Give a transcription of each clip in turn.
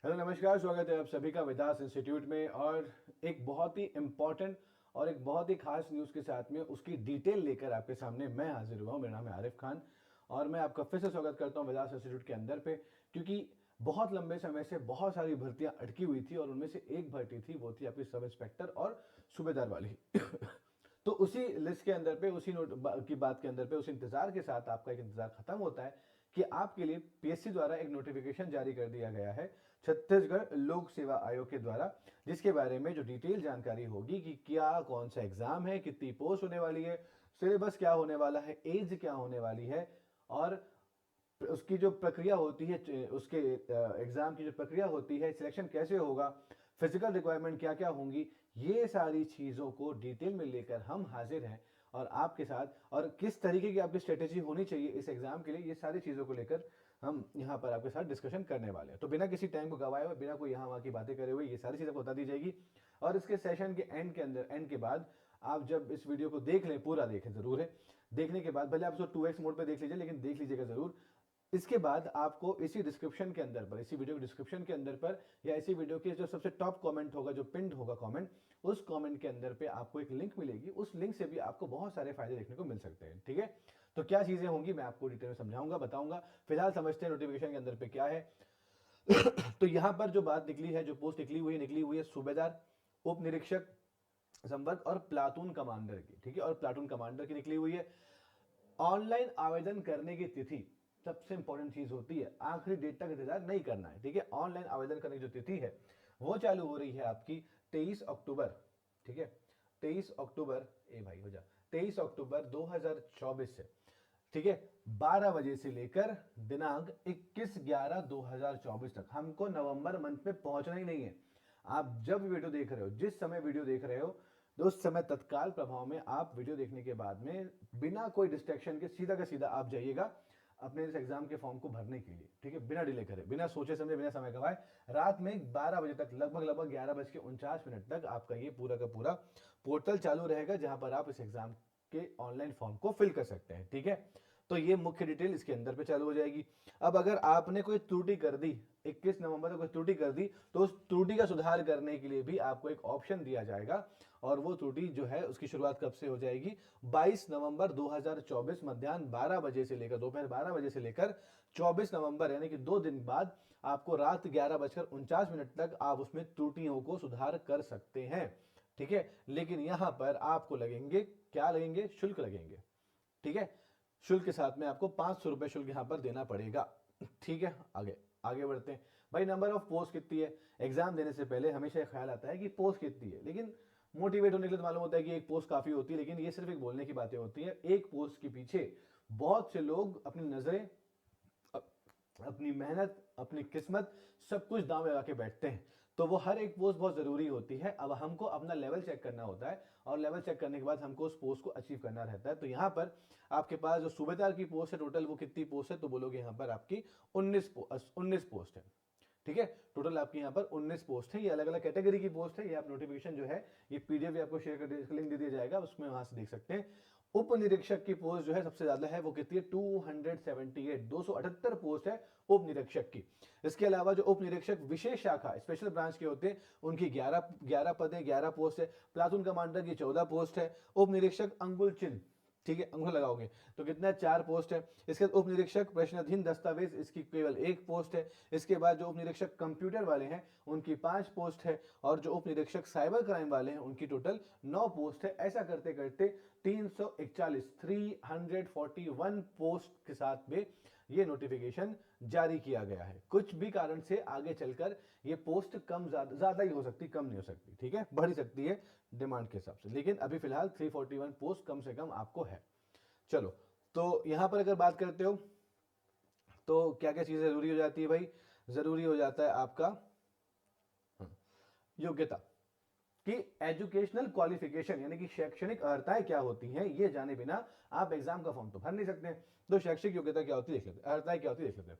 Hello नमस्कार, स्वागत है आप सभी का विदास इंस्टीट्यूट में। और एक बहुत ही इम्पॉर्टेंट और एक बहुत ही खास न्यूज़ के साथ में उसकी डिटेल लेकर आपके सामने मैं हाजिर हुआ हूँ। मेरा नाम है आरिफ खान और मैं आपका फिर से स्वागत करता हूँ विदास इंस्टीट्यूट के अंदर पे, क्योंकि बहुत लंबे समय से बहुत सारी भर्तियाँ अटकी हुई थी और उनमें से एक भर्ती थी, वो थी आपकी सब इंस्पेक्टर और सूबेदार वाली। तो उसी लिस्ट के अंदर पे उसी की बात के अंदर पे उस इंतजार के साथ आपका एक इंतजार खत्म होता है कि आपके लिए पीएससी द्वारा एक नोटिफिकेशन जारी कर दिया गया है छत्तीसगढ़ लोक सेवा आयोग के द्वारा, जिसके बारे में जो डिटेल जानकारी होगी कि क्या कौन सा एग्जाम है, कितनी पोस्ट होने वाली है, सिलेबस क्या होने वाला है, एज क्या होने वाली है और उसकी जो प्रक्रिया होती है, उसके एग्जाम की जो प्रक्रिया होती है, सिलेक्शन कैसे होगा, फिजिकल रिक्वायरमेंट क्या क्या होंगी, ये सारी चीज़ों को डिटेल में लेकर हम हाजिर हैं और आपके साथ, और किस तरीके की आपकी स्ट्रेटेजी होनी चाहिए इस एग्जाम के लिए, ये सारी चीज़ों को लेकर हम यहाँ पर आपके साथ डिस्कशन करने वाले हैं। तो बिना किसी टाइम को गवाए हुए, बिना कोई यहाँ वहाँ की बातें करे हुए, ये सारी चीज़ें बता दी जाएगी। और इसके सेशन के एंड के अंदर, एंड के बाद आप जब इस वीडियो को देख लें, पूरा देखें ज़रूर है, देखने के बाद भले आप उसको 2x मोड पे देख लीजिए, लेकिन देख लीजिएगा ज़रूर। इसके बाद आपको इसी डिस्क्रिप्शन के अंदर पर, इसी वीडियो के डिस्क्रिप्शन के अंदर पर, या इसी वीडियो के जो सबसे टॉप कमेंट होगा, जो पिंड होगा कमेंट, उस कमेंट के अंदर पे आपको एक लिंक मिलेगी। उस लिंक से भी आपको बहुत सारे फायदे देखने को मिल सकते हैं। ठीक है, तो क्या चीजें होंगी मैं आपको डिटेल में समझाऊंगा, बताऊंगा। फिलहाल समझते हैं नोटिफिकेशन के अंदर पे क्या है। तो यहां पर जो बात निकली है, जो पोस्ट निकली हुई है सूबेदार, उप निरीक्षक संवर्ग और प्लाटून कमांडर की। ठीक है, और प्लाटून कमांडर की निकली हुई है। ऑनलाइन आवेदन करने की तिथि सबसे इंपॉर्टेंट चीज होती है, आखिरी डेट तक इंतजार नहीं करना है। ठीक है, ऑनलाइन आवेदन करने की जो तिथि है वो चालू हो रही है आपकी 23 अक्टूबर। ठीक है, 23 अक्टूबर, ए भाई हो जा, 23 अक्टूबर 2024 से। ठीक है, 12 बजे से लेकर दिनांक 21/11/2024 तक। हमको नवंबर मंथ में पहुंचना ही नहीं है। आप जब वीडियो देख रहे हो, जिस समय वीडियो देख रहे हो, तो उस समय तत्काल प्रभाव में आप वीडियो देखने के बाद में बिना कोई डिस्ट्रैक्शन के सीधा का सीधा आप जाइएगा अपने इस एग्जाम के फॉर्म को भरने के लिए। ठीक है, बिना डिले करे, बिना सोचे समझे, बिना समय गवाए, रात में 12 बजे तक, लगभग 11:49 तक आपका ये पूरा का पूरा पोर्टल चालू रहेगा, जहां पर आप इस एग्जाम के ऑनलाइन फॉर्म को फिल कर सकते हैं। ठीक है, तो ये मुख्य डिटेल इसके अंदर पे चालू हो जाएगी। अब अगर आपने कोई त्रुटि कर दी, 21 नवंबर को कोई त्रुटि कर दी, तो उस त्रुटि का सुधार करने के लिए भी आपको एक ऑप्शन दिया जाएगा। और वो त्रुटि जो है उसकी शुरुआत कब से हो जाएगी? 22 नवंबर 2024 मध्याह्न 12 बजे से लेकर, दोपहर 12 बजे से लेकर 24 नवंबर, यानी कि 2 दिन बाद आपको रात 11:49 तक आप उसमें त्रुटियों को सुधार कर सकते हैं। ठीक है, लेकिन यहां पर आपको लगेंगे, क्या लगेंगे? शुल्क लगेंगे। ठीक है, शुल्क के साथ में आपको 500 रुपए शुल्क यहां पर देना पड़ेगा। ठीक है, आगे आगे बढ़ते हैं। भाई, नंबर ऑफ पोस्ट कितनी है? एग्जाम देने से पहले हमेशा ख्याल आता है कि पोस्ट कितनी है, लेकिन मोटिवेट होने के लिए तो मालूम होता है कि एक पोस्ट काफी होती है, लेकिन ये सिर्फ एक बोलने की बातें होती है। एक पोस्ट के पीछे बहुत से लोग अपनी नजरें, अपनी मेहनत, अपनी किस्मत, सब कुछ दांव लगा के बैठते हैं। तो वो हर एक पोस्ट बहुत जरूरी होती है। अब हमको अपना लेवल चेक करना होता है और लेवल चेक करने के बाद हमको उस पोस्ट को अचीव करना रहता है। तो यहाँ पर आपके पास जो सूबेदार की पोस्ट है, टोटल वो कितनी पोस्ट है? तो बोलोगे यहाँ पर आपकी 19 पोस्ट है। ठीक है, टोटल आपकी यहाँ पर 19 पोस्ट है। ये अलग अलग कैटेगरी की पोस्ट है। ये आप नोटिफिकेशन जो है, ये पीडीएफ आपको शेयर कर, लिंक दे दिया जाएगा, उसमें वहां से देख सकते हैं। उप निरीक्षक की पोस्ट जो है सबसे ज्यादा है, वो कितनी है? 278, 278 पोस्ट है उप निरीक्षक की। इसके अलावा जो उप निरीक्षक विशेष शाखा, स्पेशल ब्रांच के होते हैं, उनकी 11 पद है, 11 पोस्ट है। प्लाटून कमांडर की 14 पोस्ट है। उप निरीक्षक अंगुल चिन्ह, ठीक है, अंगूठा लगाओगे तो कितना है? 4 पोस्ट है। इसके बाद उप निरीक्षक प्रश्नाधीन दस्तावेज, इसकी केवल 1 पोस्ट है। इसके बाद जो उप निरीक्षक कंप्यूटर वाले हैं उनकी 5 पोस्ट है। और जो उप निरीक्षक साइबर क्राइम वाले हैं उनकी टोटल 9 पोस्ट है। ऐसा करते करते 341 पोस्ट के साथ में ये नोटिफिकेशन जारी किया गया है। कुछ भी कारण से आगे चलकर ये पोस्ट कम ज्यादा ही हो सकती, कम नहीं हो सकती। ठीक है, बढ़ ही सकती है डिमांड के हिसाब से, लेकिन अभी फिलहाल 341 पोस्ट कम से कम आपको है। चलो, तो यहां पर अगर बात करते हो तो क्या क्या चीजें जरूरी हो जाती है भाई? जरूरी हो जाता है आपका योग्यता, कि एजुकेशनल क्वालिफिकेशन, यानी कि शैक्षणिक अर्हताएं क्या होती हैं, ये जाने बिना आप एग्जाम का फॉर्म तो भर नहीं सकते हैं। तो शैक्षिक योग्यता क्या होती है देख लेते हैं, अर्हताएं क्या होती है देख लेते हैं।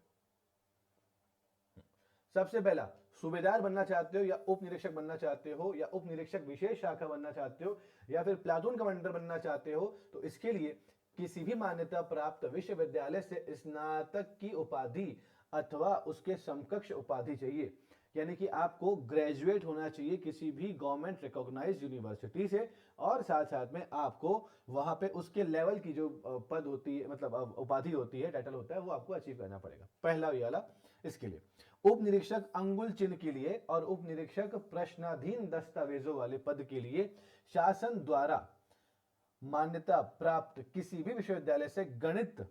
सबसे पहला, सूबेदार बनना चाहते हो या उप निरीक्षक बनना चाहते हो या उप निरीक्षक विशेष शाखा बनना चाहते हो या फिर प्लाटून कमांडर बनना चाहते हो, तो इसके लिए किसी भी मान्यता प्राप्त विश्वविद्यालय से स्नातक की उपाधि अथवा उसके समकक्ष उपाधि चाहिए। यानी कि आपको ग्रेजुएट होना चाहिए किसी भी गवर्नमेंट रिकॉग्नाइज्ड यूनिवर्सिटी से, और साथ साथ में आपको वहां पे उसके लेवल की जो पद होती है, मतलब उपाधि होती है, टाइटल होता है, वो आपको अचीव करना पड़ेगा। पहला ये वाला इसके लिए। उप निरीक्षक अंगुल चिन्ह के लिए और उप निरीक्षक प्रश्नाधीन दस्तावेजों वाले पद के लिए शासन द्वारा मान्यता प्राप्त किसी भी विश्वविद्यालय से गणित,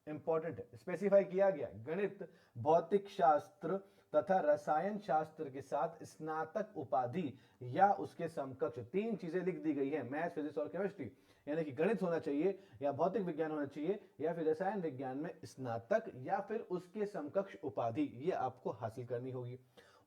इंपॉर्टेंट है, स्पेसिफाई किया गया, गणित, भौतिक शास्त्र तथा रसायन शास्त्र के साथ स्नातक उपाधि या उसके समकक्ष, तीन चीजें लिख दी गई है, मैथ्स, फिजिक्स और केमिस्ट्री, यानी कि गणित होना चाहिए या भौतिक विज्ञान होना चाहिए या फिर रसायन विज्ञान में स्नातक या फिर उसके समकक्ष उपाधि, ये आपको हासिल करनी होगी।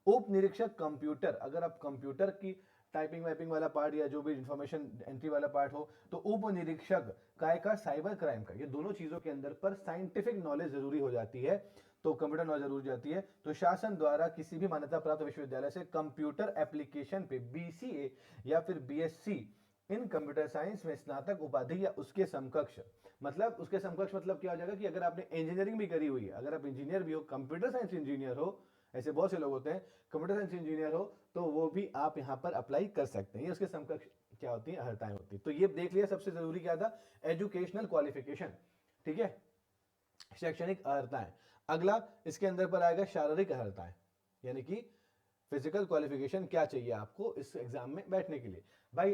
उप निरीक्षक कंप्यूटर, अगर आप कंप्यूटर की टाइपिंग वाइपिंग वाला पार्ट या जो भी इंफॉर्मेशन एंट्री वाला पार्ट हो, तो उप निरीक्षक काय का, साइबर क्राइम का, ये दोनों चीजों के अंदर पर साइंटिफिक नॉलेज जरूरी हो जाती है, तो कंप्यूटर नॉलेज जरूरी हो जाती है। तो शासन द्वारा किसी भी मान्यता प्राप्त विश्वविद्यालय से कंप्यूटर एप्लीकेशन पे बीसीए या फिर बीएससी इन कंप्यूटर साइंस में स्नातक उपाधि या उसके समकक्ष, मतलब उसके समकक्ष मतलब क्या हो जाएगा कि अगर आपने इंजीनियरिंग भी करी हुई है, अगर आप इंजीनियर भी हो, कंप्यूटर साइंस इंजीनियर हो, ऐसे बहुत से लोग होते हैं, कंप्यूटर साइंस इंजीनियर हो, तो वो भी आप यहाँ पर अप्लाई कर सकते हैं, ये उसके समकक्ष क्या होती है, अर्हताएं होती है। तो ये देख लिया, सबसे जरूरी क्या था, एजुकेशनल क्वालिफिकेशन, ठीक है, शैक्षणिक अर्हताएं। अगला इसके अंदर पर आएगा शारीरिक अर्हताएं, यानी कि फिजिकल क्वालिफिकेशन क्या चाहिए आपको इस एग्जाम में बैठने के लिए। भाई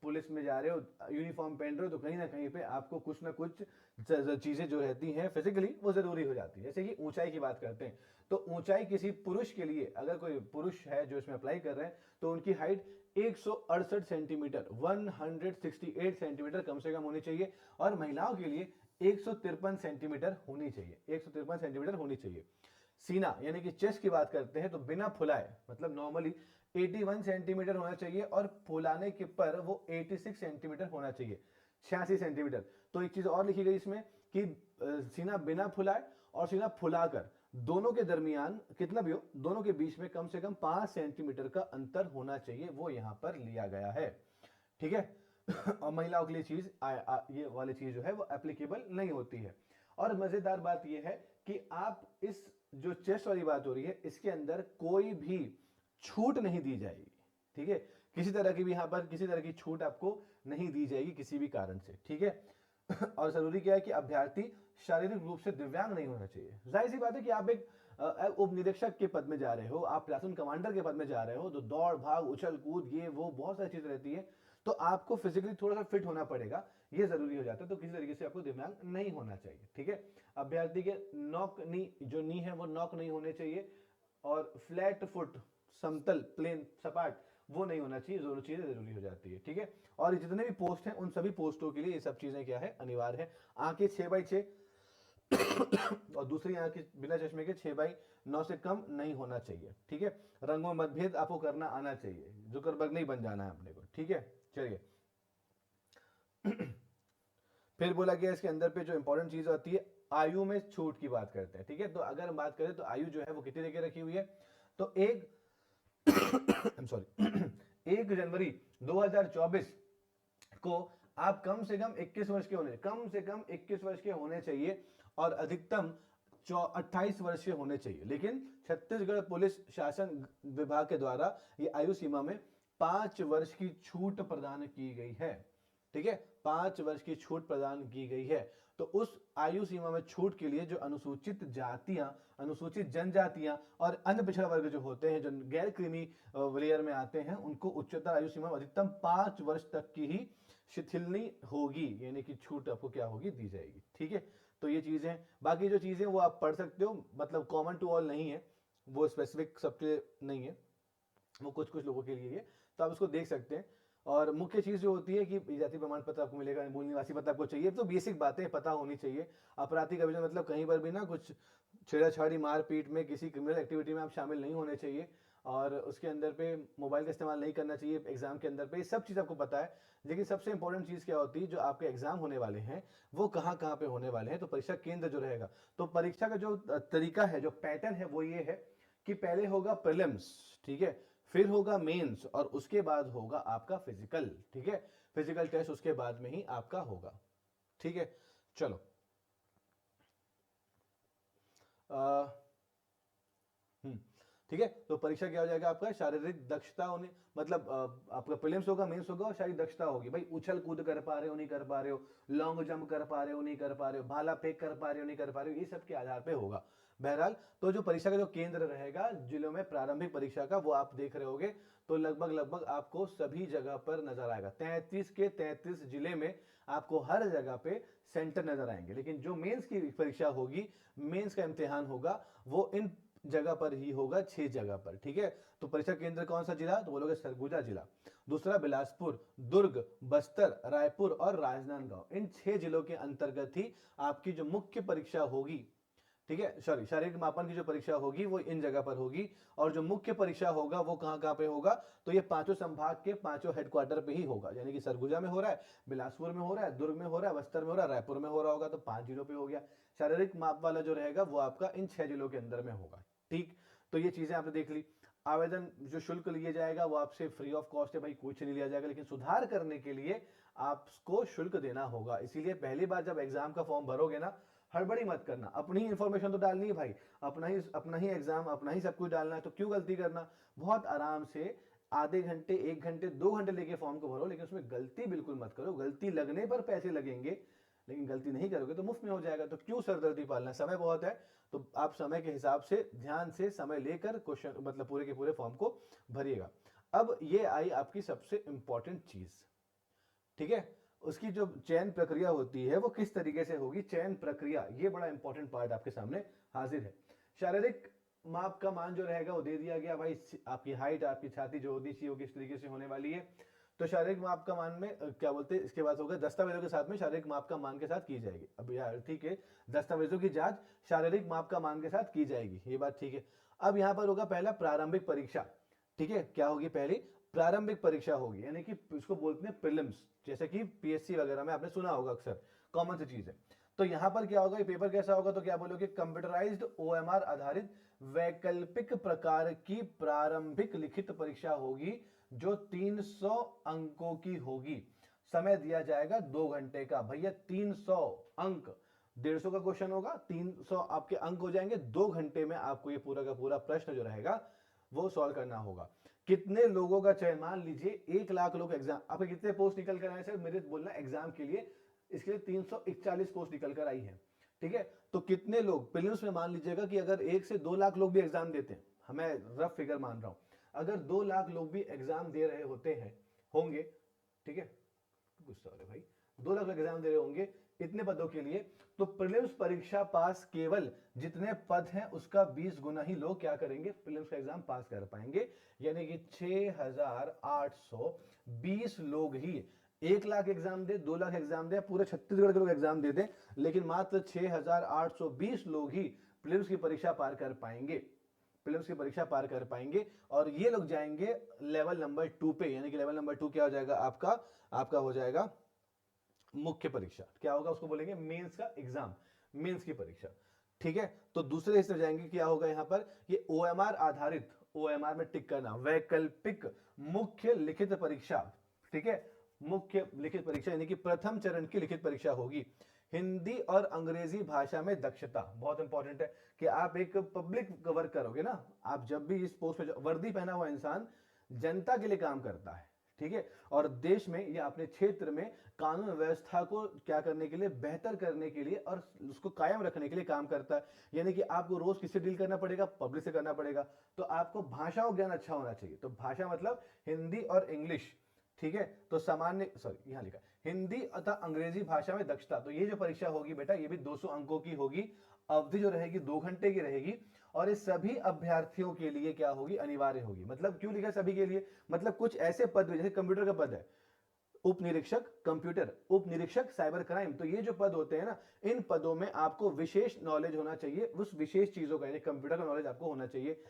पुलिस में जा रहे हो, यूनिफॉर्म पहन रहे हो, तो कहीं ना कहीं पे आपको कुछ ना कुछ चीजें जो रहती हैं फिजिकली वो जरूरी हो जाती है। जैसे कि ऊंचाई की बात करते हैं, तो ऊंचाई किसी पुरुष के लिए, अगर कोई पुरुष है जो इसमें अप्लाई कर रहे हैं, तो उनकी हाइट 168 सेंटीमीटर 168 सेंटीमीटर कम से कम होनी चाहिए, और महिलाओं के लिए 153 सेंटीमीटर होनी चाहिए, 153 सेंटीमीटर होनी चाहिए। सीना यानी कि चेस्ट की बात करते हैं, तो बिना फुलाए, मतलब नॉर्मली 81 सेंटीमीटर होना चाहिए, और फुलाने के पर वो 86 सेंटीमीटर होना चाहिए, 86 सेंटीमीटर। तो एक चीज और लिखी गई इसमें कि सीना बिना फुलाए और सीना फुलाकर, दोनों के दरमियान कितना भी हो, दोनों के बीच में कम से कम 5 सेंटीमीटर का अंतर होना चाहिए, वो यहां पर लिया गया है, ठीक है। और महिलाओं के लिए चीज ये वाली चीज जो है वो एप्लीकेबल नहीं होती है। और मजेदार बात यह है कि आप इस जो चेस्ट वाली बात हो रही है, इसके अंदर कोई भी छूट नहीं दी जाएगी, ठीक है, किसी तरह की भी यहां पर किसी तरह की छूट आपको नहीं दी जाएगी किसी भी कारण से, ठीक है। और जरूरी क्या है कि अभ्यर्थी शारीरिक रूप से दिव्यांग नहीं होना चाहिए। जाहिर सी बात है कि आप एक उप निरीक्षक के पद में जा रहे हो, आप प्लाटून कमांडर के पद में जा रहे हो, तो दौड़ भाग उछल कूद ये वो बहुत सारी चीजें रहती है, तो आपको फिजिकली थोड़ा सा फिट होना पड़ेगा, ये जरूरी हो जाता है। तो किसी तरीके से आपको दिव्यांग नहीं होना चाहिए, ठीक है। अभ्यर्थी के नॉक नी, जो नी है वो नॉक नहीं होने चाहिए, और फ्लैट फुट, समतल प्लेन सपाट, वो नहीं होना चाहिए, दोनों चीजें जरूरी हो जाती है, ठीक है। और जितने भी पोस्ट हैं उन सभी पोस्टों के लिए ये सब चीजें क्या है, अनिवार्य है। आंखें 6x6 और दूसरी आंखें बिना चश्मे के 6x9 से कम नहीं होना चाहिए, ठीक है। रंगों में मतभेद आपको करना आना चाहिए, जुकरबर्ग नहीं बन जाना है अपने को, ठीक है। चलिए फिर बोला गया इसके अंदर पे जो इंपॉर्टेंट चीज आती है, आयु में छूट की बात करते हैं, ठीक है। तो अगर हम बात करें तो आयु जो है वो कितनी लेके रखी हुई है, तो एक सॉरी 1 जनवरी 2024 को आप कम से कम 21 वर्ष के होने, कम से कम 21 वर्ष के होने चाहिए, और अधिकतम 28 वर्ष के होने चाहिए। लेकिन छत्तीसगढ़ पुलिस शासन विभाग के द्वारा ये आयु सीमा में 5 वर्ष की छूट प्रदान की गई है, ठीक है, 5 वर्ष की छूट प्रदान की गई है। तो उस आयु सीमा में छूट के लिए जो अनुसूचित जातियां, अनुसूचित जनजातियां और अन्य पिछड़ा वर्ग जो होते हैं, जो गैर क्रीमी लेयर में आते हैं, उनको उच्चतर आयु सीमा अधिकतम 5 वर्ष तक की ही शिथिलनी होगी, यानी कि छूट आपको क्या होगी, दी जाएगी, ठीक है। तो ये चीजें, बाकी जो चीजें वो आप पढ़ सकते हो, मतलब कॉमन टू ऑल नहीं है, वो स्पेसिफिक सबके नहीं है, वो कुछ कुछ लोगों के लिए है, तो आप उसको देख सकते हैं। और मुख्य चीज जो होती है कि जाति प्रमाण पत्र आपको मिलेगा, मूल निवासी पत्र आपको चाहिए, तो बेसिक बातें पता होनी चाहिए। आपराधिक अभियोजन मतलब कहीं पर भी ना कुछ छेड़ाछाड़ी मारपीट में, किसी क्रिमिनल एक्टिविटी में आप शामिल नहीं होने चाहिए, और उसके अंदर पे मोबाइल का इस्तेमाल नहीं करना चाहिए एग्जाम के अंदर पे, ये सब चीज़ आपको पता है। लेकिन सबसे इंपॉर्टेंट चीज़ क्या होती है, जो आपके एग्जाम होने वाले हैं वो कहाँ कहाँ पे होने वाले हैं, तो परीक्षा केंद्र जो रहेगा, तो परीक्षा का जो तरीका है, जो पैटर्न है, वो ये है कि पहले होगा प्रीलिम्स, ठीक है, फिर होगा मेंस, और उसके बाद होगा आपका फिजिकल, ठीक है, फिजिकल टेस्ट उसके बाद में ही आपका होगा, ठीक है। चलो आ, ठीक है। तो परीक्षा क्या हो जाएगा आपका, शारीरिक दक्षता होने, मतलब आपका प्रीलिम्स होगा, मेंस होगा और शारीरिक दक्षता होगी। भाई उछल कूद कर पा रहे हो नहीं कर पा रहे हो, लॉन्ग जंप कर पा रहे हो नहीं कर पा रहे हो, भाला फेंक कर पा रहे हो नहीं कर पा रहे हो, ये सब के आधार पे होगा। बहरहाल तो जो परीक्षा का जो केंद्र रहेगा जिलों में प्रारंभिक परीक्षा का, वो आप देख रहे होगे, तो लगभग लगभग आपको सभी जगह पर नजर आएगा। 33 के 33 जिले में आपको हर जगह पे सेंटर नजर आएंगे। लेकिन जो मेंस की परीक्षा होगी, मेंस का इम्तिहान होगा, वो इन जगह पर ही होगा, 6 जगह पर। ठीक है। तो परीक्षा केंद्र कौन सा जिला, तो बोलोगे सरगुजा जिला। दूसरा बिलासपुर, दुर्ग, बस्तर, रायपुर और राजनांदगांव, इन 6 जिलों के अंतर्गत ही आपकी जो मुख्य परीक्षा होगी, ठीक है, सॉरी, शारीरिक मापन की जो परीक्षा होगी वो इन जगह पर होगी। और जो मुख्य परीक्षा होगा वो कहां कहां पे होगा, तो ये पांचों संभाग के पांचों हेडक्वार्टर पे ही होगा। यानी कि सरगुजा में हो रहा है, बिलासपुर में हो रहा है, दुर्ग में हो रहा है, बस्तर में हो रहा है, रायपुर में हो रहा होगा, तो 5 जिलों पे हो गया। शारीरिक माप वाला जो रहेगा वो आपका इन 6 जिलों के अंदर में होगा। ठीक, तो ये चीजें आपने देख ली। आवेदन जो शुल्क लिया जाएगा वो आपसे फ्री ऑफ कॉस्ट है भाई, कुछ नहीं लिया जाएगा, लेकिन सुधार करने के लिए आपको शुल्क देना होगा। इसीलिए पहली बार जब एग्जाम का फॉर्म भरोगे ना, हड़बड़ी मत करना, अपनी ही इंफॉर्मेशन तो डालनी है भाई, अपना ही एग्जाम, अपना ही सब कुछ डालना है, तो क्यों गलती करना। बहुत आराम से आधे घंटे, 1 घंटे, 2 घंटे लेके फॉर्म को भरो, लेकिन उसमें गलती बिल्कुल मत करो। गलती लगने पर पैसे लगेंगे, लेकिन गलती नहीं करोगे तो मुफ्त में हो जाएगा। तो क्यों सरदर्दी पालना, समय बहुत है, तो आप समय के हिसाब से ध्यान से समय लेकर क्वेश्चन, मतलब पूरे के पूरे फॉर्म को भरिएगा। अब ये आई आपकी सबसे इंपॉर्टेंट चीज, ठीक है। उसकी जो चयन प्रक्रिया होती है वो किस तरीके से होगी, चयन प्रक्रिया, ये बड़ा इंपॉर्टेंट पार्ट आपके सामने हाजिर है। शारीरिक माप का मान जो रहेगा वो दे दिया गया भाई, आपकी हाइट, आपकी छाती जो होनी चाहिए वो किस तरीके से होने वाली है। तो शारीरिक माप का मान में क्या बोलते हैं, इसके बाद होगा दस्तावेजों के साथ में शारीरिक माप का मान के साथ की जाएगी। अब यार ठीक है, दस्तावेजों की जांच शारीरिक माप का मान के साथ की जाएगी, ये बात ठीक है। अब यहां पर होगा पहला प्रारंभिक परीक्षा, ठीक है। क्या होगी, पहली प्रारंभिक परीक्षा होगी, यानी कि इसको बोलते हैं प्रीलिम्स, जैसे कि पीएससी वगैरह में आपने सुना होगा, अक्सर कॉमन सी चीज है। तो यहां पर क्या होगा, ये पेपर कैसा होगा, तो क्या बोलोगे, कंप्यूटराइज्ड ओएमआर आधारित वैकल्पिक प्रकार की प्रारंभिक लिखित परीक्षा होगी, जो 300 अंकों की होगी। समय दिया जाएगा 2 घंटे का। भैया 300 अंक, 150 का क्वेश्चन होगा, 300 आपके अंक हो जाएंगे। 2 घंटे में आपको ये पूरा का पूरा प्रश्न जो रहेगा वो सॉल्व करना होगा। कितने लोगों का चयन, मान लीजिए 1 लाख लोग एग्जाम, आपके कितने पोस्ट निकल कर आए सर, मेरे बोलना एग्जाम के लिए, इसके लिए 341 पोस्ट निकल कर आई है, ठीक है। तो कितने लोग प्रीलिम्स में, मान लीजिएगा कि अगर 1 से 2 लाख लोग भी एग्जाम देते हैं, मैं रफ फिगर मान रहा हूं, अगर 2 लाख लोग भी एग्जाम दे रहे होते हैं, होंगे, ठीक है, गुस्सा हो रहे भाई, 2 लाख लोग एग्जाम दे रहे होंगे इतने पदों के लिए, तो प्रीलिम्स परीक्षा पास केवल जितने पद हैं उसका 20 गुना ही लोग क्या करेंगे, प्रीलिम्स का एग्जाम पास कर पाएंगे। यानी कि 6820 लोग ही, 1 लाख एग्जाम दे, 2 लाख एग्जाम दे, पूरे छत्तीसगढ़ के लोग एग्जाम दे दें, लेकिन मात्र 6820 लोग ही प्रीलिम्स की परीक्षा पार कर पाएंगे, प्रीलिम्स की परीक्षा पार कर पाएंगे। और ये लोग जाएंगे लेवल नंबर 2 पे, यानी कि लेवल नंबर 2 क्या हो जाएगा आपका, आपका हो जाएगा मुख्य परीक्षा। क्या होगा, उसको बोलेंगे मेंस का एग्जाम, मेंस की परीक्षा, ठीक है। तो दूसरे हिस्से जाएंगे, क्या होगा यहां पर, ये ओएमआर आधारित, ओएमआर में टिक करना, वैकल्पिक मुख्य लिखित परीक्षा, ठीक है। मुख्य लिखित परीक्षा यानी कि प्रथम चरण की लिखित परीक्षा होगी। हिंदी और अंग्रेजी भाषा में दक्षता, बहुत इंपॉर्टेंट है कि आप एक पब्लिक कवर करोगे ना, आप जब भी इस पोस्ट पे, वर्दी पहना हुआ इंसान जनता के लिए काम करता है, ठीक है, और देश में या अपने क्षेत्र में कानून व्यवस्था को क्या करने के लिए, बेहतर करने के लिए और उसको कायम रखने के लिए काम करता है। यानी कि आपको रोज किससे डील करना पड़ेगा, पब्लिक से करना पड़ेगा, तो आपको भाषाओं ज्ञान अच्छा होना चाहिए। तो भाषा मतलब हिंदी और इंग्लिश, ठीक है। तो सामान्य, सॉरी यहां लिखा हिंदी अतः अंग्रेजी भाषा में दक्षता। तो ये जो परीक्षा होगी बेटा, ये भी 200 अंकों की होगी, अवधि जो रहेगी 2 घंटे की रहेगी, और ये सभी अभ्यर्थियों के लिए क्या होगी, अनिवार्य होगी। मतलब क्यों लिखा सभी के लिए, मतलब कुछ ऐसे पद जैसे कंप्यूटर का पद है, उप निरीक्षक कंप्यूटर, उप निरीक्षक साइबर क्राइम, तो ये जो पद होते हैं ना, इन पदों में आपको विशेष नॉलेज होना चाहिए, उस विशेष चीजों का, यानी कंप्यूटर का नॉलेज आपको होना चाहिए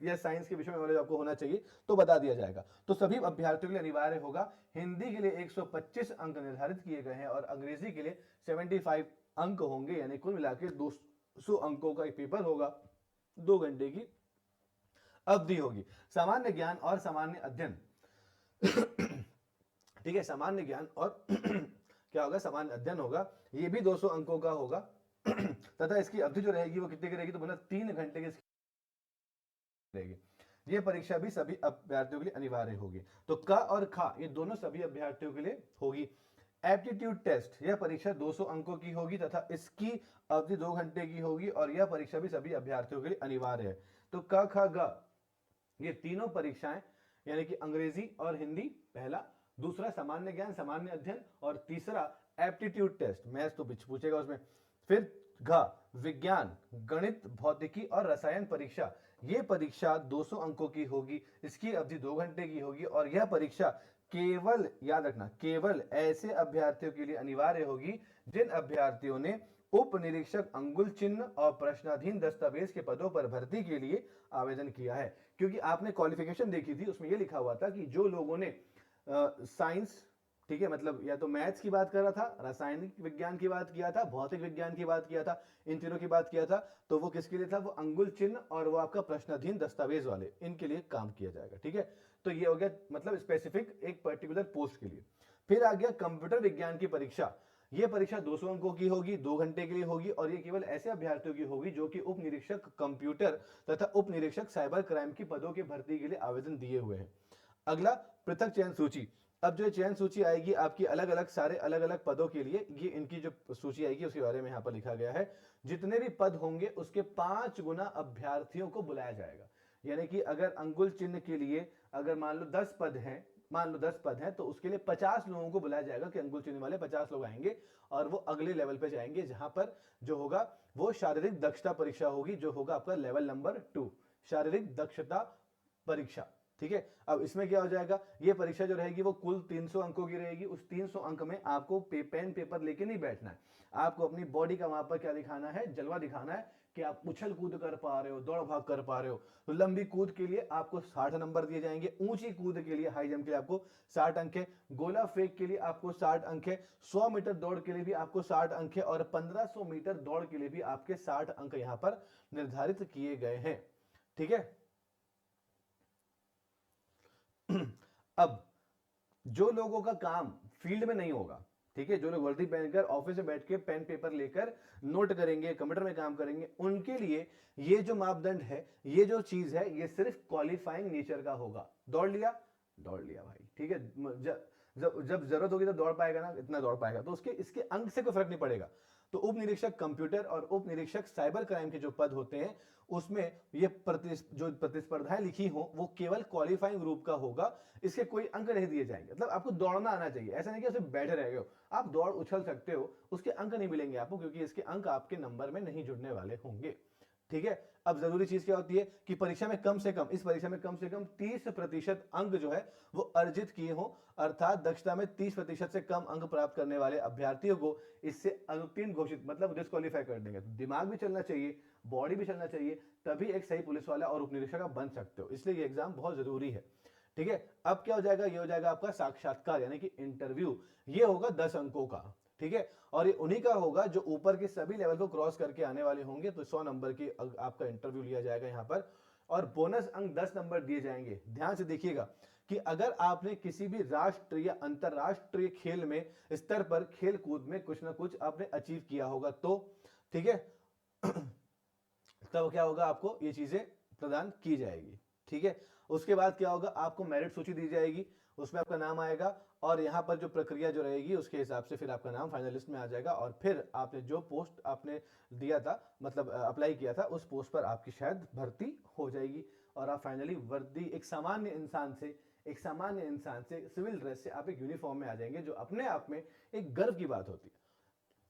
या साइंस के विषय में नॉलेज आपको होना चाहिए, तो बता दिया जाएगा। तो सभी अभ्यर्थियों के लिए अनिवार्य होगा। हिंदी के लिए 125 अंक निर्धारित किए गए हैं और अंग्रेजी के लिए 75 अंक होंगे, यानी कुल मिलाकर 200 अंकों का एक पेपर होगा, 2 घंटे की अवधि होगी। सामान्य ज्ञान और सामान्य अध्ययन ठीक है, सामान्य ज्ञान और क्या होगा, सामान्य अध्ययन होगा, ये भी 200 अंकों का होगा तथा इसकी अवधि जो रहेगी वो कितने की रहेगी, तो बोला 3 घंटे की रहेगी। ये परीक्षा भी सभी अभ्यर्थियों के लिए अनिवार्य होगी। तो क और ख ये दोनों सभी अभ्यर्थियों के लिए होगी। एप्टीट्यूड टेस्ट, यह परीक्षा 200 अंकों की होगी तथा इसकी अवधि 2 घंटे की होगी और यह परीक्षा भी सभी अभ्यर्थियों के लिए अनिवार्य है। तो क ख ग ये तीनों परीक्षाएं यानी कि अंग्रेजी और हिंदी पहला, दूसरा सामान्य ज्ञान सामान्य अध्ययन और तीसरा एप्टीट्यूड टेस्ट मैथ्स तो पूछेगा उसमें। फिर घ विज्ञान गणित भौतिकी और रसायन परीक्षा, ये परीक्षा 200 अंकों की होगी, इसकी अवधि 2 घंटे की होगी और यह परीक्षा केवल याद रखना केवल ऐसे अभ्यर्थियों के लिए अनिवार्य होगी जिन अभ्यर्थियों ने उप निरीक्षक अंगुल चिन्ह और प्रश्नाधीन दस्तावेज के पदों पर भर्ती के लिए आवेदन किया है। क्योंकि आपने क्वालिफिकेशन देखी थी, उसमें यह लिखा हुआ था कि जो लोगों ने साइंस, ठीक है, मतलब या तो मैथ्स की बात कर रहा था, रासायनिक विज्ञान की बात किया था, भौतिक विज्ञान की बात किया था, इन तीनों की बात किया था, तो वो किसके लिए था? वो अंगुल चिन्ह और वो आपका प्रश्नाधीन दस्तावेज वाले, इनके लिए काम किया जाएगा। ठीक है, तो ये हो गया मतलब स्पेसिफिक एक पर्टिकुलर पोस्ट के लिए। फिर आ गया कंप्यूटर विज्ञान की परीक्षा। यह परीक्षा 200 अंकों की होगी, 2 घंटे के लिए होगी और ये केवल ऐसे अभ्यर्थियों की होगी जो कि उप निरीक्षक कंप्यूटर तथा उप निरीक्षक साइबर क्राइम की पदों की भर्ती के लिए आवेदन दिए हुए हैं। अगला पृथक चयन सूची। अब जो चयन सूची आएगी आपकी अलग अलग सारे अलग अलग पदों के लिए, ये इनकी जो सूची आएगी उसके बारे में यहां पर लिखा गया है। जितने भी पद होंगे उसके 5 गुना अभ्यर्थियों को बुलाया जाएगा। यानी कि अगर अंगुल चिन्ह के लिए अगर मान लो 10 पद हैं, तो उसके लिए 50 लोगों को बुलाया जाएगा कि अंगुल चिन्ह वाले 50 लोग आएंगे और वो अगले लेवल पे जाएंगे जहां पर जो होगा वो शारीरिक दक्षता परीक्षा होगी, जो होगा आपका लेवल नंबर 2 शारीरिक दक्षता परीक्षा। ठीक है, अब इसमें क्या हो जाएगा, ये परीक्षा जो रहेगी वो कुल 300 अंकों की रहेगी। उस 300 अंक में आपको पेन पेपर लेके नहीं बैठना है, आपको अपनी बॉडी का वहां पर क्या दिखाना है? जलवा दिखाना है कि आप उछल कूद कर पा रहे हो, दौड़ भाग कर पा रहे हो। तो लंबी कूद के लिए आपको 60 नंबर दिए जाएंगे, ऊंची कूद के लिए हाई जंप के लिए आपको 60 अंक है, गोला फेंक के लिए आपको 60 अंक है, 100 मीटर दौड़ के लिए भी आपको 60 अंक है और 1500 मीटर दौड़ के लिए भी आपके 60 अंक यहां पर निर्धारित किए गए हैं। ठीक है, अब जो लोगों का काम फील्ड में नहीं होगा, ठीक है, जो लोग वर्दी पहनकर ऑफिस में बैठ के पेन पेपर लेकर नोट करेंगे, कंप्यूटर में काम करेंगे, उनके लिए ये जो मापदंड है, ये जो चीज है, ये सिर्फ क्वालिफाइंग नेचर का होगा। दौड़ लिया भाई, ठीक है, जब जरूरत होगी तो दौड़ पाएगा ना, इतना दौड़ पाएगा, तो उसके इसके अंक से कोई फर्क नहीं पड़ेगा। तो उप निरीक्षक कंप्यूटर और उप निरीक्षक साइबर क्राइम के जो पद होते हैं उसमें ये जो प्रतिस्पर्धाएं लिखी हो वो केवल क्वालिफाइंग ग्रुप का होगा, इसके कोई अंक नहीं दिए जाएंगे। मतलब आपको दौड़ना आना चाहिए, ऐसा नहीं कि सिर्फ बैठे रह गए, आप दौड़ उछल सकते हो, उसके अंक नहीं मिलेंगे आपको क्योंकि इसके अंक आपके नंबर में नहीं जुड़ने वाले होंगे। ठीक है, अब जरूरी चीज क्या होती है कि परीक्षा में कम से कम, इस परीक्षा में कम से कम 30% अंक जो है वो अर्जित किए हो, अर्थात दक्षता में 30% से कम अंक प्राप्त करने वाले अभ्यर्थियों को इससे अनुत्तीर्ण घोषित मतलब डिस्क्वालीफाई कर देंगे। तो दिमाग भी चलना चाहिए, बॉडी भी चलना चाहिए, तभी एक सही पुलिस वाला और उपनिरीक्षक आप बन सकते हो, इसलिए ये एग्जाम बहुत जरूरी है। ठीक है, अब क्या हो जाएगा, ये हो जाएगा आपका साक्षात्कार यानी कि इंटरव्यू, ये होगा 10 अंकों का। ठीक है, और ये उन्हीं का होगा जो ऊपर के सभी लेवल को क्रॉस करके आने वाले होंगे। तो 100 नंबर की आपका इंटरव्यू लिया जाएगा यहाँ पर और बोनस अंक 10 नंबर दिए जाएंगे। ध्यान से देखिएगा कि अगर आपने किसी भी राष्ट्रीय या अंतरराष्ट्रीय खेल में स्तर पर खेल कूद में कुछ ना कुछ आपने अचीव किया होगा तो ठीक है तब क्या होगा, आपको ये चीजें प्रदान की जाएगी। ठीक है, उसके बाद क्या होगा, आपको मेरिट सूची दी जाएगी, उसमें आपका नाम आएगा और यहाँ पर जो प्रक्रिया जो रहेगी उसके हिसाब से फिर आपका नाम फाइनल लिस्ट में आ जाएगा और फिर आपने जो पोस्ट आपने दिया था मतलब अप्लाई किया था उस पोस्ट पर आपकी शायद भर्ती हो जाएगी और आप फाइनली वर्दी एक सामान्य इंसान से सिविल ड्रेस से आप एक यूनिफॉर्म में आ जाएंगे, जो अपने आप में एक गर्व की बात होती है।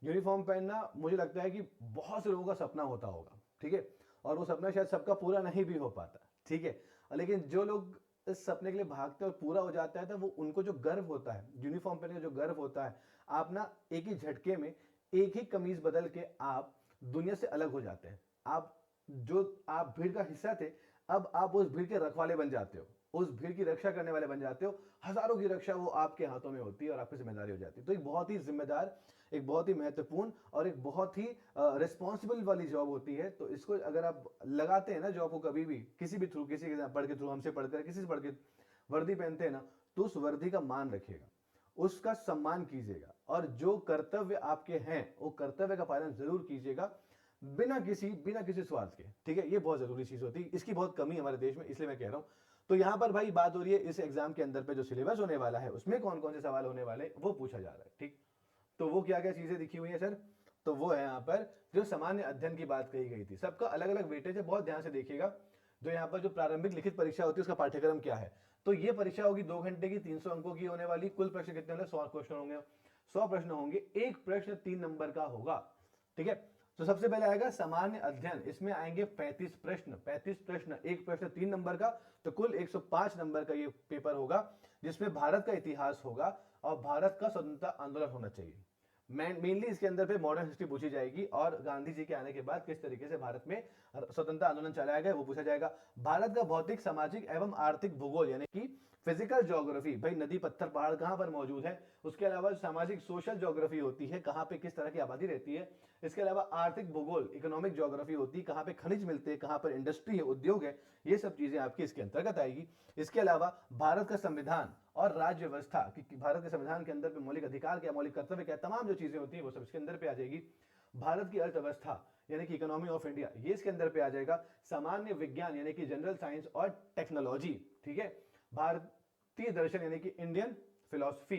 यूनिफॉर्म पहनना मुझे लगता है कि बहुत से लोगों का सपना होता होगा, ठीक है, और वो सपना शायद सबका पूरा नहीं भी हो पाता, ठीक है, लेकिन जो लोग इस सपने के लिए भागते हैं और पूरा हो जाता है तो वो उनको जो गर्व होता है यूनिफॉर्म पहनने का, जो गर्व होता है, आप ना एक ही झटके में एक ही कमीज बदल के आप दुनिया से अलग हो जाते हैं। आप भीड़ का हिस्सा थे, अब आप उस भीड़ के रखवाले बन जाते हो, उस भीड़ की रक्षा करने वाले बन जाते हो, हजारों की रक्षा वो आपके हाथों में होती है और आपकी जिम्मेदारी हो जाती है। तो एक बहुत ही जिम्मेदार, एक बहुत ही महत्वपूर्ण और एक बहुत ही रिस्पॉन्सिबल वाली जॉब होती है। तो इसको अगर आप लगाते हैं ना जॉब को, कभी भी किसी भी थ्रू, किसी के पढ़ के थ्रू, हमसे पढ़कर, किसी से पढ़ के वर्दी पहनते हैं ना, तो उस वर्दी का मान रखिएगा, उसका सम्मान कीजिएगा और जो कर्तव्य आपके हैं वो कर्तव्य का पालन जरूर कीजिएगा। बिना किसी स्वार्थ के, ठीक है। ये बहुत जरूरी चीज होती है, इसकी बहुत कमी हमारे देश में, इसलिए मैं कह रहा हूं। तो यहाँ पर भाई बात हो रही है इस एग्जाम के अंदर पे जो सिलेबस होने वाला है उसमें कौन कौन से सवाल होने वाले वो पूछा जा रहा है, ठीक। तो वो क्या क्या चीजें दिखी हुई है सर, तो वो है यहाँ पर जो सामान्य अध्ययन की बात कही गई थी, सबका अलग अलग वेटेज है, बहुत ध्यान से देखिएगा। जो यहाँ पर जो प्रारंभिक लिखित परीक्षा होती है उसका पाठ्यक्रम क्या है, तो ये परीक्षा होगी 2 घंटे की, 300 अंकों की होने वाली। कुल प्रश्न कितने होंगे, 100 क्वेश्चन होंगे, 100 प्रश्न होंगे, एक प्रश्न 3 नंबर का होगा, ठीक है। तो सबसे पहले आएगा सामान्य अध्ययन, इसमें आएंगे 35 प्रश्न, एक प्रश्न 3 नंबर का, तो कुल 105 नंबर का ये पेपर होगा, जिसमें भारत का इतिहास होगा और भारत का स्वतंत्रता आंदोलन होना चाहिए। मेनली इसके अंदर पे मॉडर्न हिस्ट्री पूछी जाएगी और गांधी जी के आने के बाद किस तरीके से भारत में स्वतंत्रता आंदोलन चलाया गया वो पूछा जाएगा। भारत का भौतिक, सामाजिक एवं आर्थिक भूगोल यानी कि फिजिकल ज्योग्राफी, भाई नदी पत्थर पहाड़ कहां पर मौजूद है, उसके अलावा सामाजिक सोशल ज्योग्राफी होती है, कहां पे किस तरह की आबादी रहती है, इसके अलावा आर्थिक भूगोल इकोनॉमिक ज्योग्राफी होती है, कहां पे खनिज मिलते हैं, कहां पर इंडस्ट्री है, उद्योग है, ये सब चीजें आपकी इसके अंतर्गत आएगी। इसके अलावा भारत का संविधान और राज्य व्यवस्था कि भारत के संविधान के अंदर पे मौलिक अधिकार क्या, मौलिक कर्तव्य क्या, तमाम जो चीजें होती है वो सब इसके अंदर पे आ जाएगी। भारत की अर्थव्यवस्था यानी कि इकोनॉमी ऑफ इंडिया, ये इसके अंदर पे आ जाएगा। सामान्य विज्ञान यानी कि जनरल साइंस और टेक्नोलॉजी, ठीक है। भारतीय दर्शन यानी कि इंडियन फिलोसफी,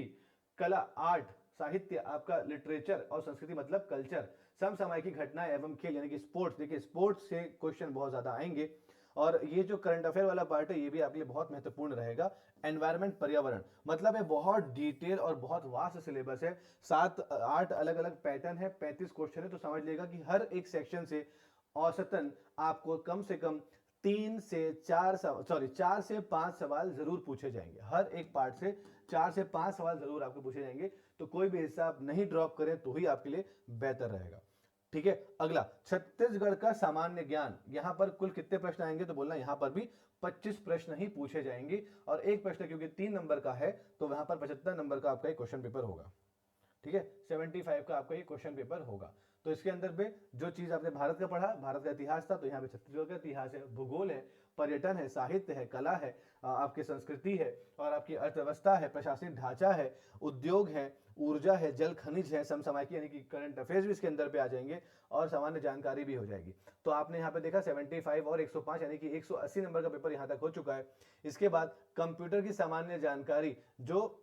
कला आर्ट साहित्य, आपका लिटरेचर और संस्कृति मतलब कल्चर, समसामयिक घटनाएं एवं खेल यानी कि स्पोर्ट्स, देखिए स्पोर्ट्स से क्वेश्चन बहुत ज्यादा आएंगे। और ये जो करंट अफेयर वाला पार्ट है ये भी आपके लिए बहुत महत्वपूर्ण रहेगा। एनवायरमेंट पर्यावरण, मतलब ये बहुत डिटेल और बहुत वास्ट सिलेबस है, 7-8 अलग अलग पैटर्न है, 35 क्वेश्चन है, तो समझ लेगा कि हर एक सेक्शन से औसतन आपको कम से कम 4 से 5 सवाल जरूर पूछे जाएंगे, हर एक पार्ट से 4 से 5 सवाल जरूर आपको पूछे जाएंगे। तो कोई भी हिस्सा नहीं ड्रॉप करें तो ही आपके लिए बेहतर रहेगा, ठीक है। अगला छत्तीसगढ़ का सामान्य ज्ञान, यहां पर कुल कितने प्रश्न आएंगे, तो बोलना यहां पर भी 25 प्रश्न ही पूछे जाएंगे, और एक प्रश्न क्योंकि 3 नंबर का है तो वहां पर 75 नंबर का आपका एक क्वेश्चन पेपर होगा, ठीक है। 75 का आपका ये क्वेश्चन पेपर होगा। तो इसके अंदर पे जो चीज आपने भारत का पढ़ा, भारत का इतिहास था, तो यहाँ पे छत्तीसगढ़ का इतिहास है, भूगोल है, पर्यटन है, साहित्य है, कला है, आपकी संस्कृति है, और आपकी अर्थव्यवस्था है, प्रशासनिक ढांचा है, उद्योग है, ऊर्जा है, जल खनिज है, समसामयिक यानी कि करंट अफेयर्स भी इसके अंदर पे आ जाएंगे, और सामान्य जानकारी भी हो जाएगी। तो आपने यहाँ पे देखा 75 और 105 यानी कि 180 नंबर का पेपर यहाँ तक हो चुका है। इसके बाद कंप्यूटर की सामान्य जानकारी, जो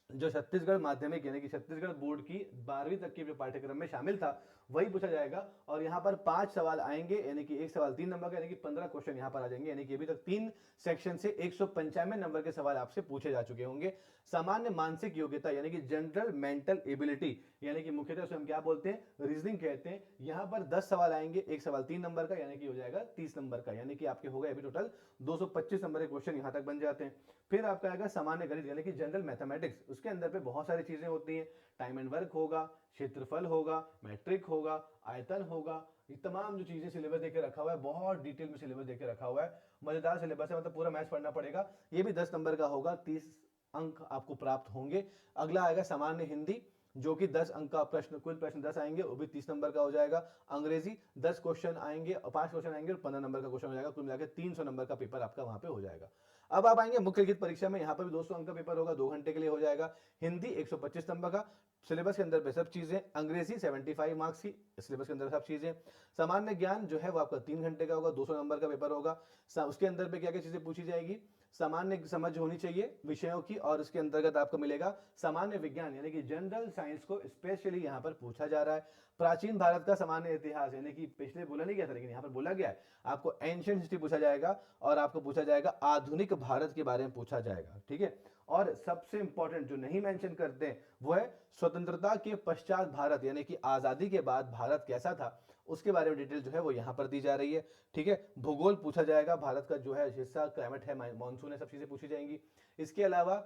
छत्तीसगढ़ माध्यमिक यानी कि छत्तीसगढ़ बोर्ड की 12वीं तक के जो पाठ्यक्रम में शामिल था वही पूछा जाएगा, और यहाँ पर 5 सवाल आएंगे, यानी कि एक सवाल 3 नंबर का, यानी कि 15 क्वेश्चन यहाँ पर आ जाएंगे, यानी कि अभी तक 3 सेक्शन से 195 नंबर के सवाल आपसे पूछे जा चुके होंगे। सामान्य मानसिक योग्यता यानी कि जनरल मेंटल एबिलिटी, यानी कि मुख्यतः उसे हम क्या बोलते हैं, रीजनिंग कहते हैं, यहाँ पर 10 सवाल आएंगे, एक सवाल 3 नंबर का, यानी कि हो जाएगा 30 नंबर का, यानी कि आपके हो गए अभी टोटल 225 नंबर के क्वेश्चन यहाँ तक बन जाते हैं। फिर आपका आएगा सामान्य गणित यानी कि जनरल मैथमेटिक्स, उसके अंदर पे बहुत सारी चीजें होती हैं, टाइम एंड वर्क होगा, क्षेत्रफल होगा, मैट्रिक होगा, आयतन होगा, ये तमाम जो चीजें सिलेबस देके रखा हुआ है, बहुत डिटेल में सिलेबस देके रखा हुआ है, मजेदार सिलेबस है, मतलब पूरा मैथ्स पढ़ना पड़ेगा। ये भी 10 नंबर का होगा, 30 अंक आपको प्राप्त होंगे। अगला आएगा सामान्य हिंदी, जो कि 10 अंक का प्रश्न, कुल प्रश्न 10 आएंगे, वो भी 30 नंबर का हो जाएगा। अंग्रेजी 10 क्वेश्चन आएंगे, 5 क्वेश्चन आएंगे और 15 नंबर का क्वेश्चन हो जाएगा, कुल मिलाकर 300 नंबर का पेपर आपका वहां पे हो जाएगा। अब आप आएंगे मुख्य लिखित परीक्षा में, यहाँ पर भी 200 अंक का पेपर होगा, 2 घंटे के लिए हो जाएगा। हिंदी 125 नंबर का, सिलेबस के अंदर पे सब चीजें, अंग्रेजी 75 मार्क्स की, सिलेबस के अंदर सब चीजें। सामान्य ज्ञान जो है वो आपका 3 घंटे का होगा, 200 नंबर का पेपर होगा। उसके अंदर पे क्या क्या चीजें पूछी जाएगी, सामान्य समझ होनी चाहिए विषयों की, और इसके अंतर्गत आपको मिलेगा सामान्य विज्ञान यानी कि जनरल साइंस को स्पेशली यहाँ पर पूछा जा रहा है। प्राचीन भारत का सामान्य इतिहास यानी कि पिछले बोला नहीं गया था लेकिन यहाँ पर बोला गया है, आपको एंशियंट हिस्ट्री पूछा जाएगा, और आपको पूछा जाएगा आधुनिक भारत के बारे में पूछा जाएगा, ठीक है। और सबसे इंपॉर्टेंट जो नहीं मेंशन करते हैं वो है स्वतंत्रता के पश्चात भारत यानी कि आजादी के बाद भारत कैसा था, उसके बारे में डिटेल जो है वो यहाँ पर दी जा रही है, ठीक है। भूगोल पूछा जाएगा, भारत का जो है हिस्सा, क्लाइमेट है, मानसून है, सब चीजें पूछी जाएंगी। इसके अलावा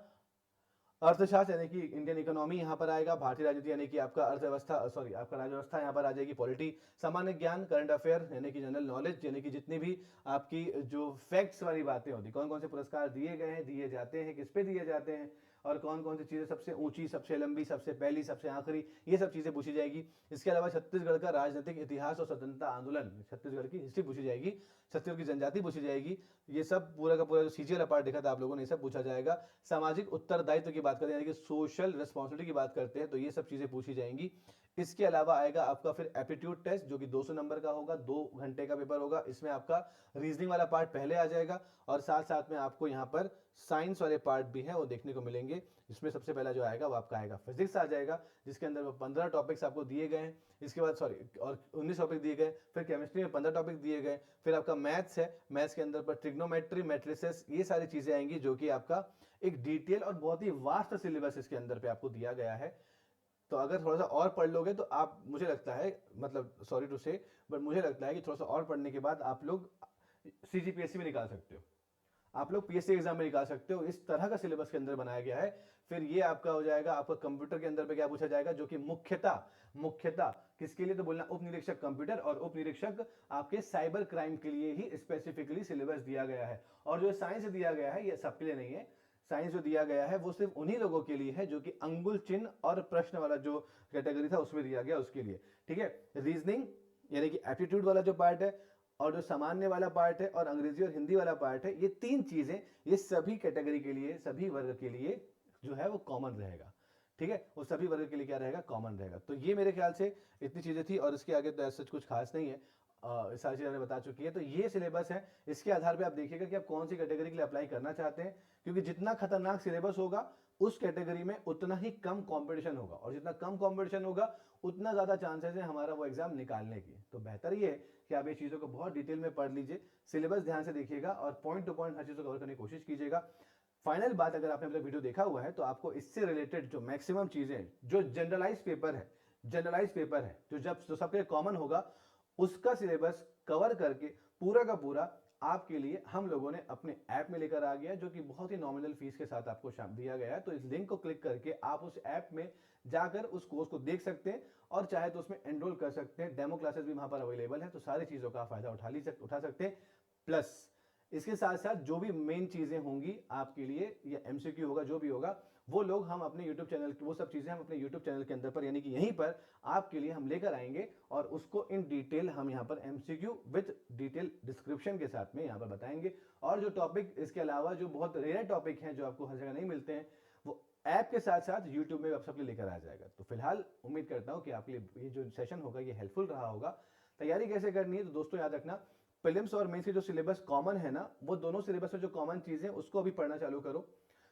अर्थशास्त्र यानी कि इंडियन इकोनॉमी यहाँ पर आएगा, भारतीय राजनीति यानी कि आपका अर्थव्यवस्था, सॉरी आपका राज्यव्यवस्था यहाँ पर आ जाएगी, पॉलिटी, सामान्य ज्ञान, करंट अफेयर यानी कि जनरल नॉलेज, यानी कि जितनी भी आपकी जो फैक्ट्स वाली बातें होती, कौन कौन से पुरस्कार दिए गए हैं, दिए जाते हैं, किस पे दिए जाते हैं, और कौन कौन सी चीजें सबसे ऊंची, सबसे लंबी, सबसे पहली, सबसे आखिरी, ये सब चीजें पूछी जाएगी। इसके अलावा छत्तीसगढ़ का राजनीतिक इतिहास और स्वतंत्रता आंदोलन, छत्तीसगढ़ की हिस्ट्री पूछी जाएगी, छत्तीसगढ़ की जनजाति पूछी जाएगी, ये सब पूरा का पूरा जो सीजीएल पार्ट देखा था आप लोगों ने, ये सब पूछा जाएगा। सामाजिक उत्तरदायित्व की बात करते हैं यानी कि सोशल रिस्पॉन्सिबिलिटी की बात करते हैं, तो ये सब चीजें पूछी जाएंगी। इसके अलावा आएगा आपका फिर एप्टीट्यूड टेस्ट जो कि 200 नंबर का होगा, 2 घंटे का पेपर होगा। इसमें आपका रीजनिंग वाला पार्ट पहले आ जाएगा और साथ साथ में आपको यहाँ पर साइंस वाले पार्ट भी हैं वो देखने को मिलेंगे। इसमें सबसे पहला जो आएगा वो आपका आएगा फिजिक्स आ जाएगा, जिसके अंदर वो 15 टॉपिक्स आपको दिए गए हैं। इसके बाद सॉरी और 19 टॉपिक दिए गए। फिर केमिस्ट्री में 15 टॉपिक दिए गए। फिर आपका मैथ्स है, मैथ्स के अंदर पर ट्रिग्नोमेट्री, मैट्रिसेस, ये सारी चीजें आएंगी जो कि आपका एक डिटेल और बहुत ही वास्ट सिलेबस इसके अंदर पे आपको दिया गया है। तो अगर थोड़ा सा और पढ़ लोगे तो आप, मुझे लगता है, मतलब सॉरी टू से, बट मुझे लगता है कि थोड़ा सा और पढ़ने के बाद आप लोग सीजीपीएससी में निकाल सकते हो, आप लोग पीएससी एग्जाम में निकाल सकते हो। इस तरह का सिलेबस के अंदर बनाया गया है। फिर ये आपका हो जाएगा, आपका कंप्यूटर के अंदर पे क्या पूछा जाएगा, जो कि मुख्यतः किसके लिए, तो बोलना उप निरीक्षक कंप्यूटर और उप निरीक्षक आपके साइबर क्राइम के लिए ही स्पेसिफिकली सिलेबस दिया गया है। और जो साइंस दिया गया है ये सबके लिए नहीं है। साइंस जो दिया गया है वो सिर्फ उन्हीं लोगों के लिए है जो कि अंगुल चिन्ह और प्रश्न वाला जो कैटेगरी था उसमें दिया गया उसके लिए, ठीक है। रीजनिंग यानी कि एप्टीट्यूड वाला जो पार्ट है और जो सामान्य वाला पार्ट है और अंग्रेजी और हिंदी वाला पार्ट है, ये 3 चीजें ये सभी कैटेगरी के लिए, सभी वर्ग के लिए जो है वो कॉमन रहेगा, ठीक है। वो सभी वर्ग के लिए क्या रहेगा, कॉमन रहेगा। तो ये मेरे ख्याल से इतनी चीजें थी और इसके आगे तो ऐसा कुछ खास नहीं है। सारी चीजें बता चुकी है। तो ये सिलेबस है, इसके आधार पे आप देखिएगा कि आप कौन सी कैटेगरी के लिए अप्लाई करना चाहते हैं, क्योंकि जितना खतरनाक सिलेबस होगा उस कैटेगरी में उतना ही कम कंपटीशन होगा और जितना कम कंपटीशन होगा उतना ज्यादा चांसेस है हमारा वो एग्जाम निकालने की। तो बेहतर ये है कि आप ये चीजों को बहुत डिटेल में पढ़ लीजिए, सिलेबस ध्यान से देखिएगा और पॉइंट टू पॉइंट हर चीज को कवर करने की कोशिश कीजिएगा। फाइनल बात, अगर आपने अपना वीडियो देखा हुआ है तो आपको इससे रिलेटेड जो मैक्सिमम चीजें, जो जनरलाइज पेपर है, जो सबके कॉमन होगा, उसका सिलेबस कवर करके पूरा का पूरा आपके लिए हम लोगों ने अपने ऐप में लेकर आ गया, जो कि बहुत ही नॉमिनल फीस के साथ आपको दिया गया है। तो इस लिंक को क्लिक करके आप उस ऐप में जाकर उस कोर्स को देख सकते हैं और चाहे तो उसमें एनरोल कर सकते हैं। डेमो क्लासेस भी वहां पर अवेलेबल है, तो सारी चीजों का फायदा उठा सकते हैं। प्लस इसके साथ साथ जो भी मेन चीजें होंगी आपके लिए, या एमसीक्यू होगा, जो भी होगा, वो लोग हम अपने YouTube चैनल, वो सब चीजें हम अपने YouTube चैनल के अंदर पर, यानी कि यहीं पर आपके लिए हम लेकर आएंगे और उसको इन डिटेल हम यहाँ पर एमसीक्यू विद डिटेल डिस्क्रिप्शन के साथ में यहाँ पर बताएंगे। और जो टॉपिक इसके अलावा जो बहुत रेयर टॉपिक हैं जो आपको हर जगह नहीं मिलते हैं, वो ऐप के साथ साथ यूट्यूब में आप सबके लेकर आ जाएगा। तो फिलहाल उम्मीद करता हूँ कि आपके लिए ये जो सेशन होगा ये हेल्पफुल रहा होगा। तैयारी कैसे करनी है, तो दोस्तों याद रखना, प्रीलिम्स और मेंस के जो सिलेबस कॉमन है ना, वो दोनों सिलेबस में जो कॉमन चीजें उसको अभी पढ़ना चालू करो।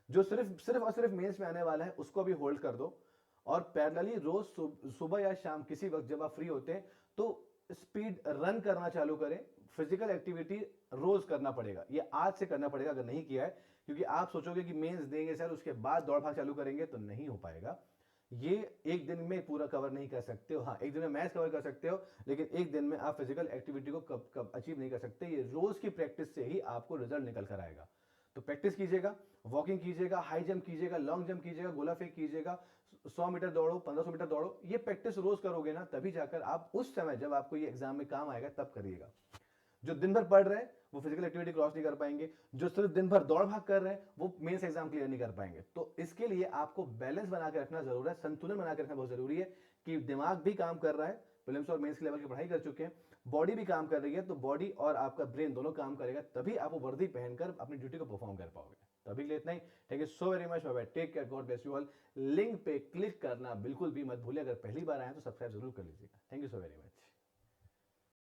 जो सिर्फ मेंस में आने वाला है उसको अभी होल्ड कर दो। और पैरेलली रोज सुबह या शाम किसी वक्त जब आप फ्री होते हैं तो स्पीड रन करना चालू करें। फिजिकल एक्टिविटी रोज करना पड़ेगा, ये आज से करना पड़ेगा अगर नहीं किया है, क्योंकि आप सोचोगे कि मेंस देंगे सर उसके बाद दौड़ भाग चालू करेंगे, तो नहीं हो पाएगा। ये एक दिन में पूरा कवर नहीं कर सकते हो। हाँ, एक दिन में मैथ्स कवर कर सकते हो, लेकिन एक दिन में आप फिजिकल एक्टिविटी को कब अचीव नहीं कर सकते। ये रोज की प्रैक्टिस से ही आपको रिजल्ट निकल कर आएगा। तो प्रैक्टिस कीजिएगा, वॉकिंग कीजिएगा, हाई जंप कीजिएगा, लॉन्ग जंप कीजिएगा, गोला फेंक कीजिएगा, 100 मीटर दौड़ो, 1500 मीटर दौड़ो। ये प्रैक्टिस रोज करोगे ना, तभी जाकर आप उस समय जब आपको ये एग्जाम में काम आएगा तब करिएगा। जो दिन भर पढ़ रहे हैं वो फिजिकल एक्टिविटी क्रॉस नहीं कर पाएंगे, जो सिर्फ दिन भर दौड़ भाग कर रहे हैं वो मेंस एग्जाम क्लियर नहीं कर पाएंगे। तो इसके लिए आपको बैलेंस बना के रखना जरूरी है, संतुलन बना के रखना बहुत जरूरी है कि दिमाग भी काम कर रहा है, प्रीलिम्स और मेंस के लेवल की पढ़ाई कर चुके हैं, बॉडी भी काम कर रही है, तो बॉडी और आपका ब्रेन दोनों काम करेगा, तभी आप वो वर्दी पहनकर अपनी ड्यूटी को परफॉर्म कर पाओगे। तभी के लिए इतना ही। Thank you so very much, bye, take care, God bless you all. Link पे क्लिक करना बिल्कुल भी मत भूलिए, अगर पहली बार आए तो सब्सक्राइब जरूर कर लीजिएगा। Thank you so very much.